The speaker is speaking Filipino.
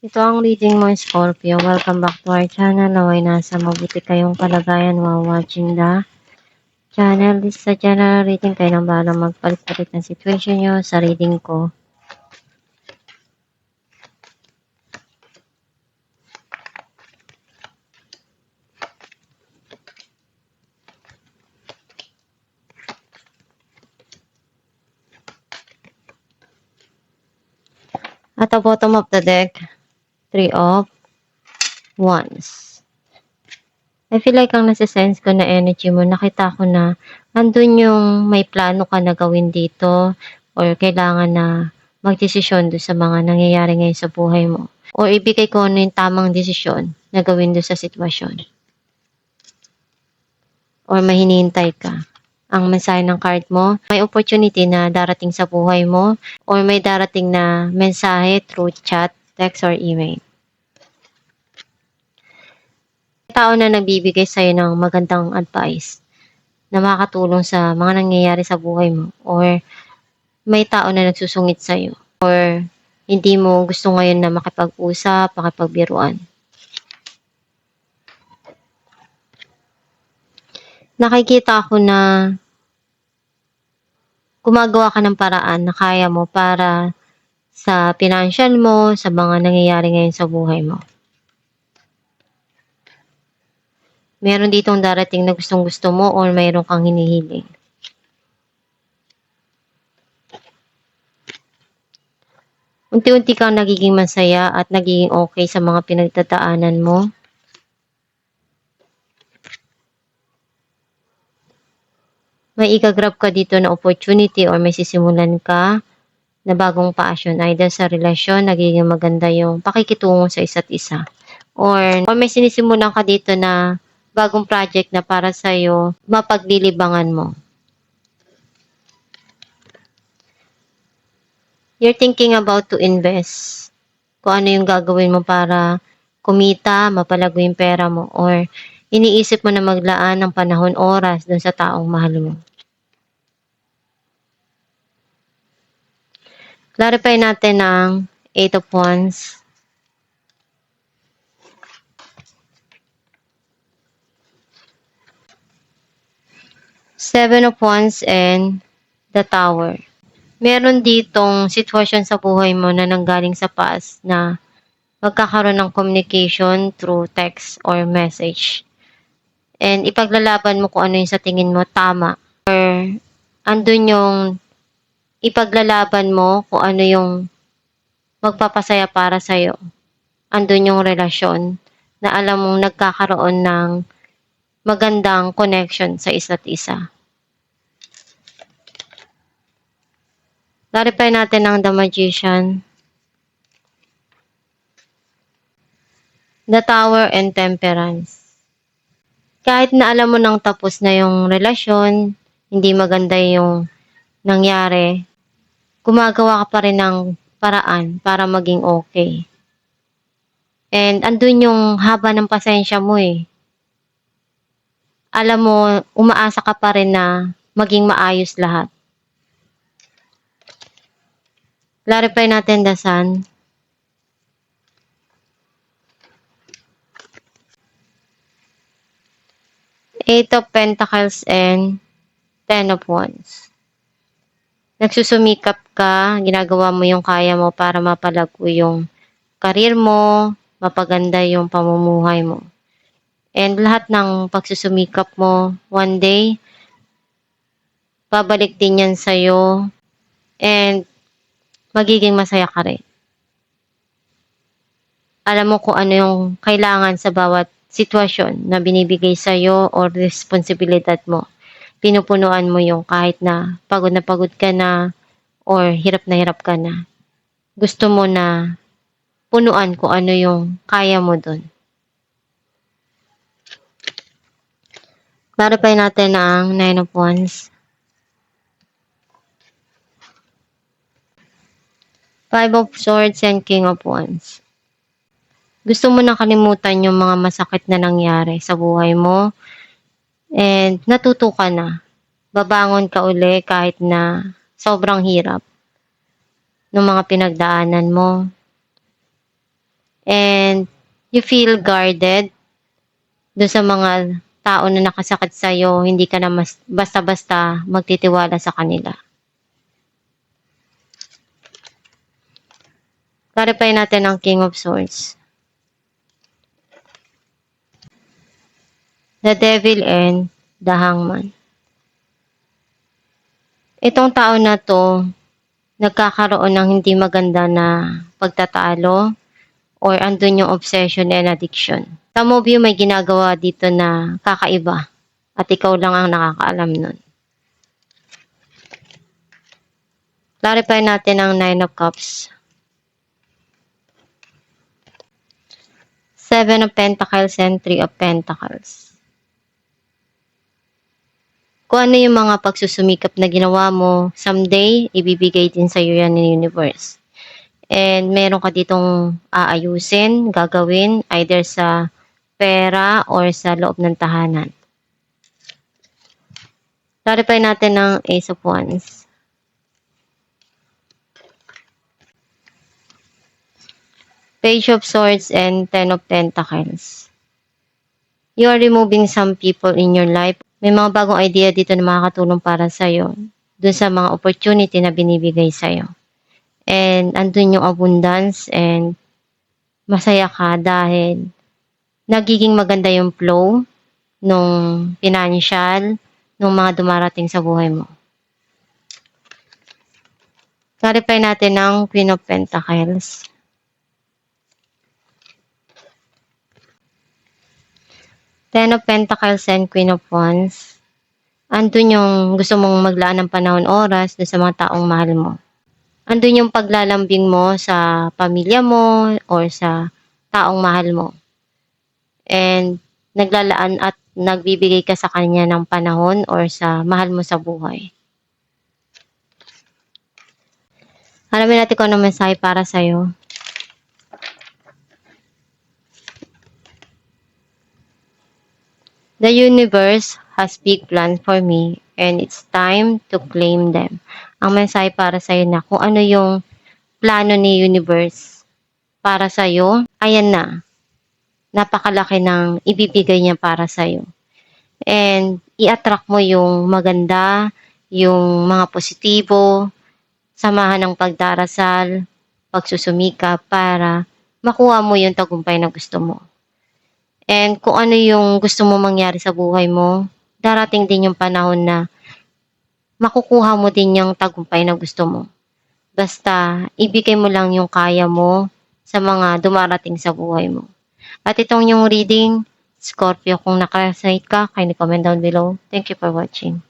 Ito ang reading mo, Scorpio. Welcome back to our channel. Naway nasa mabuti kayong kalagayan while watching the channel. This is a general reading. Kayo nang bahala magpalit-palit ng situation nyo sa reading ko. At the bottom of the deck, 3 of Wands. I feel like ang nasa-sense ko na energy mo, nakita ko na andun yung may plano ka na gawin dito or kailangan na magdesisyon doon sa mga nangyayari ngayon sa buhay mo. Or ibigay ko ano yung tamang desisyon na gawin doon sa sitwasyon. Or may hinihintay ka. Ang mensahe ng card mo, may opportunity na darating sa buhay mo or may darating na mensahe through chat, text, or email. May tao na nagbibigay sa'yo ng magandang advice na makakatulong sa mga nangyayari sa buhay mo or may tao na nagsusungit sa'yo or hindi mo gusto ngayon na makipag-usap, makipagbiruan. Nakikita ko na gumagawa ka ng paraan na kaya mo para sa financial mo, sa mga nangyayari ngayon sa buhay mo. Meron ditong darating na gustong-gusto mo or mayroon kang hinihiling. Unti-unti kang nagiging masaya at nagiging okay sa mga pinagtataanan mo. May ikagrab ka dito na opportunity or may sisimulan ka na bagong passion. Either sa relasyon, nagiging maganda yung pakikitungo sa isa't isa. Or may sinisimulan ka dito na bagong project na para sa'yo, mapaglilibangan mo. You're thinking about to invest. Kung ano yung gagawin mo para kumita, mapalago yung pera mo. Or iniisip mo na maglaan ng panahon, oras dun sa taong mahal mo. Clarify natin ang 8 of Wands. Seven of Wands and the Tower. Meron ditong sitwasyon sa buhay mo na nanggaling sa past na magkakaroon ng communication through text or message. And ipaglalaban mo kung ano yung sa tingin mo tama. Or andun yung ipaglalaban mo kung ano yung magpapasaya para sa'yo. Andun yung relasyon na alam mong nagkakaroon ng magandang connection sa isa't isa. Clarify natin ang The Magician, the Tower, and Temperance. Kahit na alam mo nang tapos na yung relasyon, hindi maganda yung nangyari, gumagawa ka pa rin ng paraan para maging okay. And andun yung haba ng pasensya mo eh. Alam mo, umaasa ka pa rin na maging maayos lahat. Clarify natin the Sun. Eight of Pentacles and Ten of Wands. Nagsusumikap ka, ginagawa mo yung kaya mo para mapalago yung karir mo, mapaganda yung pamumuhay mo. And lahat ng pagsusumikap mo, one day, babalik din yan sa'yo and magiging masaya ka rin. Alam mo kung ano yung kailangan sa bawat sitwasyon na binibigay sa'yo or responsibilidad mo. Pinupunuan mo yung kahit na pagod ka na or hirap ka na. Gusto mo na punuan kung ano yung kaya mo dun. Clarify natin ang Nine of Wands. Five of Swords and King of Wands. Gusto mo na kalimutan yung mga masakit na nangyari sa buhay mo and natuto ka na. Babangon ka uli kahit na sobrang hirap ng mga pinagdaanan mo. and you feel guarded doon sa mga tao na nakasakit sa'yo, hindi ka na basta-basta magtitiwala sa kanila. Clarify natin ang King of Swords, the Devil, and the Hangman. Itong tao na to, nagkakaroon ng hindi maganda na pagtatalo or andun yung obsession and addiction. Some of you may ginagawa dito na kakaiba at ikaw lang ang nakakaalam nun. Clarify natin ang Nine of Cups, Seven of Pentacles, and Three of Pentacles. Kung ano yung mga pagsusumikap na ginawa mo, someday, ibibigay din sa'yo yan ng universe. And meron ka ditong aayusin, gagawin, either sa pera or sa loob ng tahanan. Clarify natin ng Ace of Wands, Page of Swords, and Ten of Pentacles. You are removing some people in your life. May mga bagong idea dito na makakatulong para sa'yo dun sa mga opportunity na binibigay sa'yo. And andun yung abundance and masaya ka dahil nagiging maganda yung flow nung financial, nung mga dumarating sa buhay mo. Clarify natin ang Queen of Pentacles, Ten of Pentacles, and Queen of Wands. Andun yung gusto mong maglaan ng panahon, oras doon sa mga taong mahal mo. Andun yung paglalambing mo sa pamilya mo or sa taong mahal mo. And naglalaan at nagbibigay ka sa kanya ng panahon or sa mahal mo sa buhay. Alamin natin kung ano mensahe para sa'yo. The universe has big plans for me and it's time to claim them. Ang mensahe para sa'yo na kung ano yung plano ni universe para sa'yo, ayan na. Napakalaki ng ibibigay niya para sa'yo. And i-attract mo yung maganda, yung mga positibo, samahan ng pagdarasal, pagsusumika para makuha mo yung tagumpay na gusto mo. And kung ano yung gusto mo mangyari sa buhay mo, darating din yung panahon na makukuha mo din yung tagumpay na gusto mo. Basta ibigay mo lang yung kaya mo sa mga dumarating sa buhay mo. At itong yung reading, Scorpio, kung naka-resonate ka, kindly comment down below. Thank you for watching.